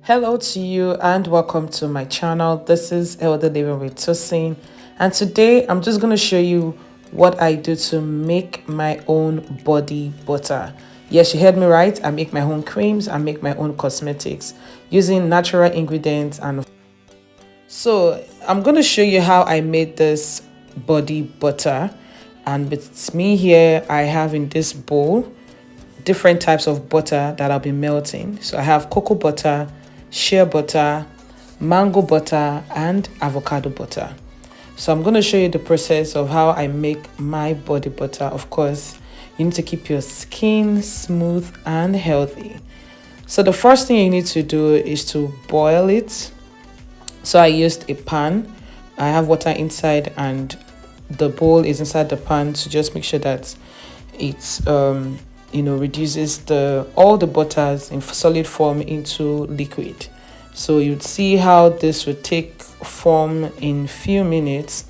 Hello to you and welcome to my channel. This is Elder Living with Tosin, and today I'm just going to show you what I do to make my own body butter. Yes, you heard me right. I make my own creams, I make my own cosmetics using natural ingredients. And so I'm going to show you how I made this body butter. And with me here, I have in this bowl different types of butter that I'll be melting. So I have cocoa butter, shea butter, mango butter, and avocado butter. So I'm going to show you the process of how I make my body butter. Of course, you need to keep your skin smooth and healthy. So the first thing you need to do is to boil it. So I used a pan. I have water inside and the bowl is inside the pan to just make sure that it's reduces all the butters in solid form into liquid. So you'd see how this would take form in few minutes,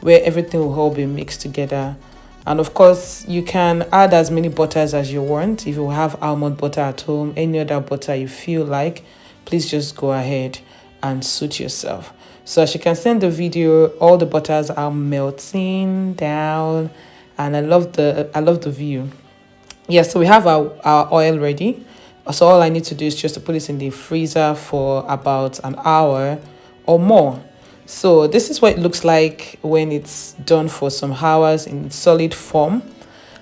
where everything will all be mixed together. And of course, you can add as many butters as you want. If you have almond butter at home, any other butter you feel like, please just go ahead and suit yourself. So as you can see in the video, all the butters are melting down, and I love the view. Yeah, so we have our oil ready. So all I need to do is just to put it in the freezer for about an hour or more. So this is what it looks like when it's done for some hours in solid form.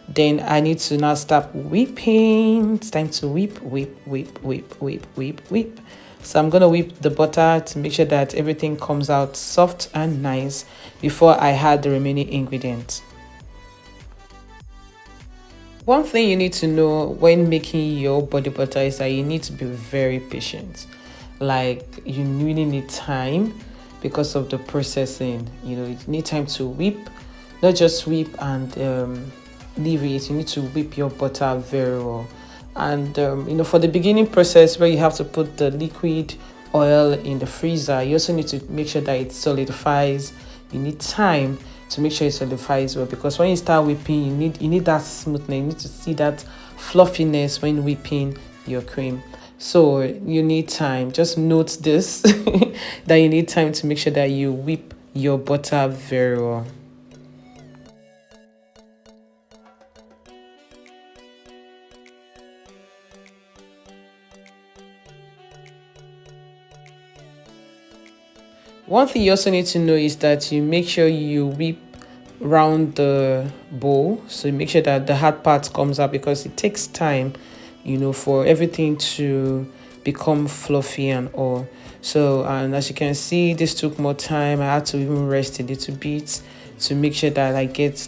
Then I need to now start whipping. It's time to whip, whip, whip, whip, whip, whip, whip. So I'm going to whip the butter to make sure that everything comes out soft and nice before I add the remaining ingredients. One thing you need to know when making your body butter is that you need to be very patient. Like, you really need time because of the processing. You need time to whip, not just whip and leave it. You need to whip your butter very well. And for the beginning process where you have to put the liquid oil in the freezer, you also need to make sure that it solidifies. You need time to make sure it solidifies well, because when you start whipping, you need that smoothness. You need to see that fluffiness when whipping your cream. So you need time. Just note this that you need time to make sure that you whip your butter very well. One thing you also need to know is that you make sure you whip round the bowl, so you make sure that the hard part comes out, because it takes time for everything to become fluffy and all. So, and as you can see, this took more time. I had to even rest a little bit to make sure that I get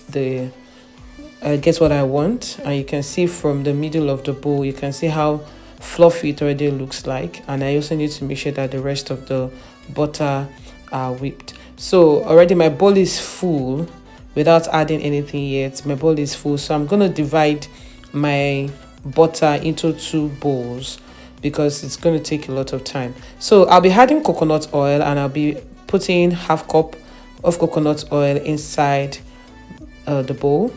what I want. And you can see from the middle of the bowl, you can see how fluffy it already looks like. And I also need to make sure that the rest of the butter are whipped. So already my bowl is full without adding anything yet. My bowl is full, so I'm going to divide my butter into two bowls because it's going to take a lot of time. So I'll be adding coconut oil, and I'll be putting half cup of coconut oil inside the bowl.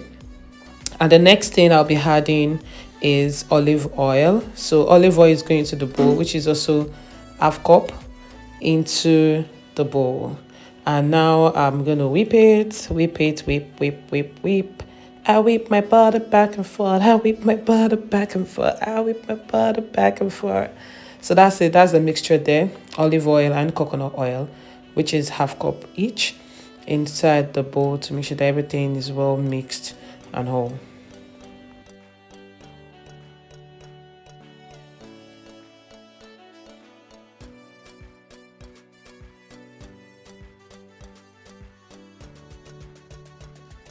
And the next thing I'll be adding is olive oil. So olive oil is going into the bowl, which is also half cup into the bowl. And now I'm gonna whip it, whip, whip. I whip my butter back and forth. I whip my butter back and forth. I whip my butter back and forth. So that's it. That's the mixture there. Olive oil and coconut oil, which is half cup each, inside the bowl to make sure that everything is well mixed and whole.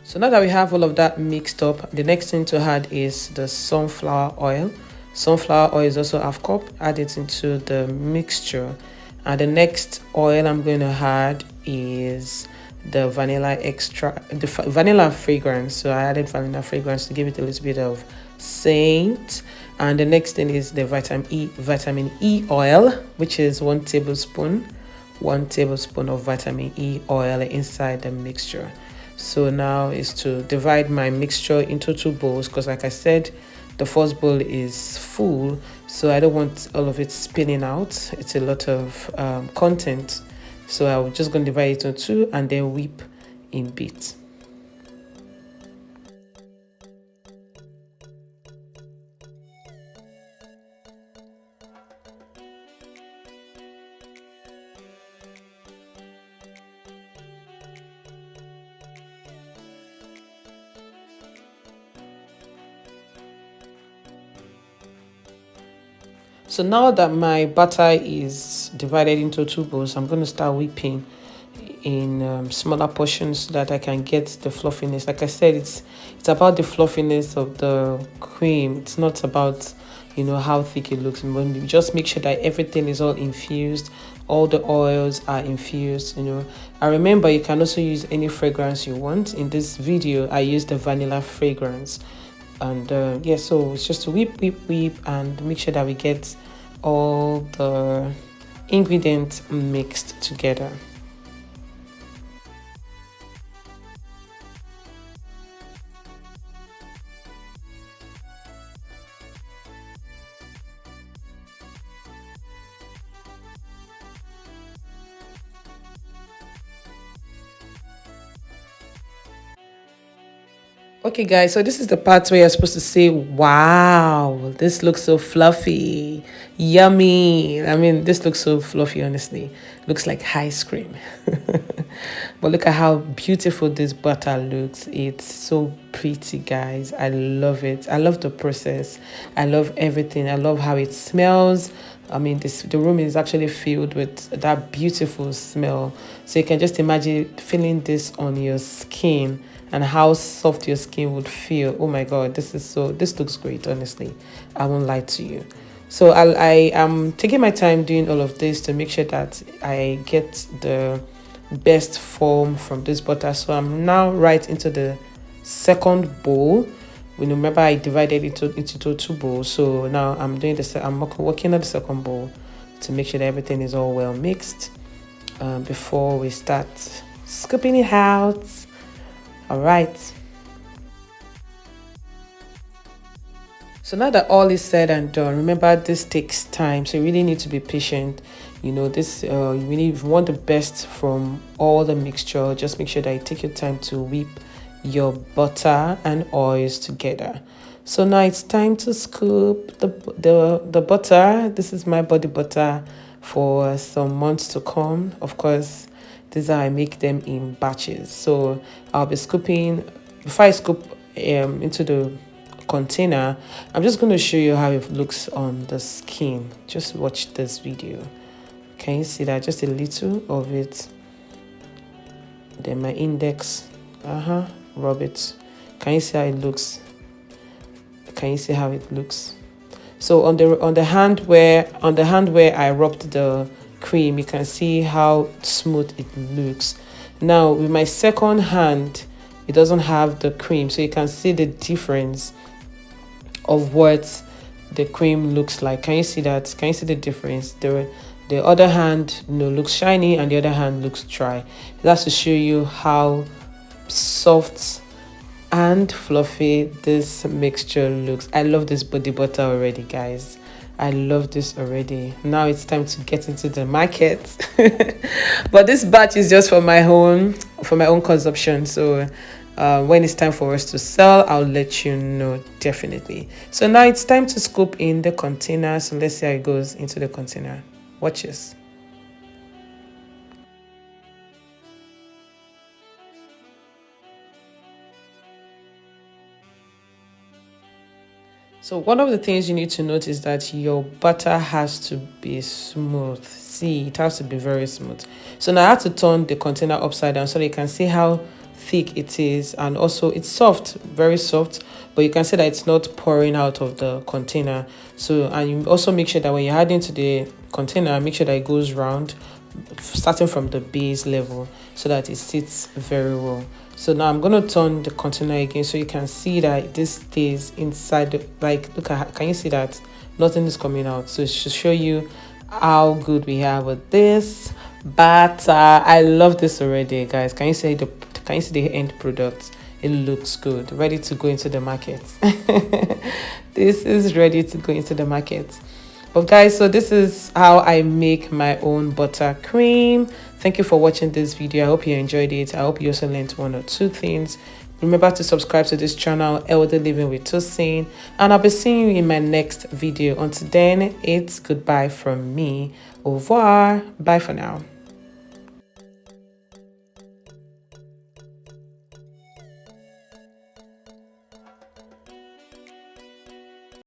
So now that we have all of that mixed up, the next thing to add is the sunflower oil. Sunflower oil is also half cup. Add it into the mixture. And the next oil I'm going to add is the vanilla extract, the vanilla fragrance. So I added vanilla fragrance to give it a little bit of scent. And the next thing is the vitamin E oil, which is 1 tablespoon of vitamin E oil inside the mixture. So now is to divide my mixture into two bowls, because like I said, the first bowl is full, so I don't want all of it spilling out. It's a lot of content, so I'm just going to divide it into two and then whip in bits. So now that my butter is divided into two bowls, I'm going to start whipping in smaller portions so that I can get the fluffiness. Like I said, it's about the fluffiness of the cream. It's not about, you know, how thick it looks. When you just make sure that everything is all infused, all the oils are infused, you know. And remember, you can also use any fragrance you want. In this video, I used the vanilla fragrance. And yeah, so it's just to whip and make sure that we get all the ingredients mixed together. Okay, guys, so this is the part where you're supposed to say, wow, this looks so fluffy, yummy. I mean, this looks so fluffy, honestly. Looks like ice cream. But look at how beautiful this butter looks. It's so pretty, guys. I love it. I love the process. I love everything. I love how it smells. I mean, the room is actually filled with that beautiful smell. So you can just imagine feeling this on your skin and how soft your skin would feel. Oh my god, this looks great, honestly. I won't lie to you. So I am taking my time doing all of this to make sure that I get the best form from this butter. So I'm now right into the second bowl. Remember, I divided it into two bowls. So now I'm working on the second bowl to make sure that everything is all well mixed before we start scooping it out. All right. So now that all is said and done, remember this takes time, so you really need to be patient. You know, this you really want the best from all the mixture. Just make sure that you take your time to whip your butter and oils together. So now it's time to scoop the butter. This is my body butter for some months to come. Of course, this is how I make them in batches. So I'll be scooping. Before I scoop into the container, I'm just going to show you how it looks on the skin. Just watch this video. Can you see that? Just a little of it. Then my index. Rub it. Can you see how it looks? Can you see how it looks? So on the hand where I rubbed the cream, you can see how smooth it looks. Now with my second hand, it doesn't have the cream, so you can see the difference of what the cream looks like. Can you see that? Can you see the difference? The other hand, you know, looks shiny and the other hand looks dry. That's to show you how soft and fluffy this mixture looks. I love this body butter already, guys. I love this already. Now it's time to get into the market. But this batch is just for my own consumption. So when it's time for us to sell, I'll let you know, definitely. So now it's time to scoop in the container. So let's see how it goes into the container. Watch this. So one of the things you need to note is that your butter has to be smooth. See, it has to be very smooth. So now I have to turn the container upside down so that you can see how thick it is, and also it's soft, very soft, but you can see that it's not pouring out of the container. So, and you also make sure that when you add into the container, make sure that it goes round, starting from the base level, so that it sits very well. So now I'm going to turn the container again so you can see that this stays inside. Like, look at, can you see that nothing is coming out? So it should show you how good we have with this butter. I love this already, guys. Can you see the end product? It looks good, ready to go into the market. This is ready to go into the market. But guys, so this is how I make my own buttercream. Thank you for watching this video. I hope you enjoyed it. I hope you also learned one or two things. Remember to subscribe to this channel, Elder Living with Tosin, and I'll be seeing you in my next video. Until then, it's goodbye from me. Au revoir. Bye for now.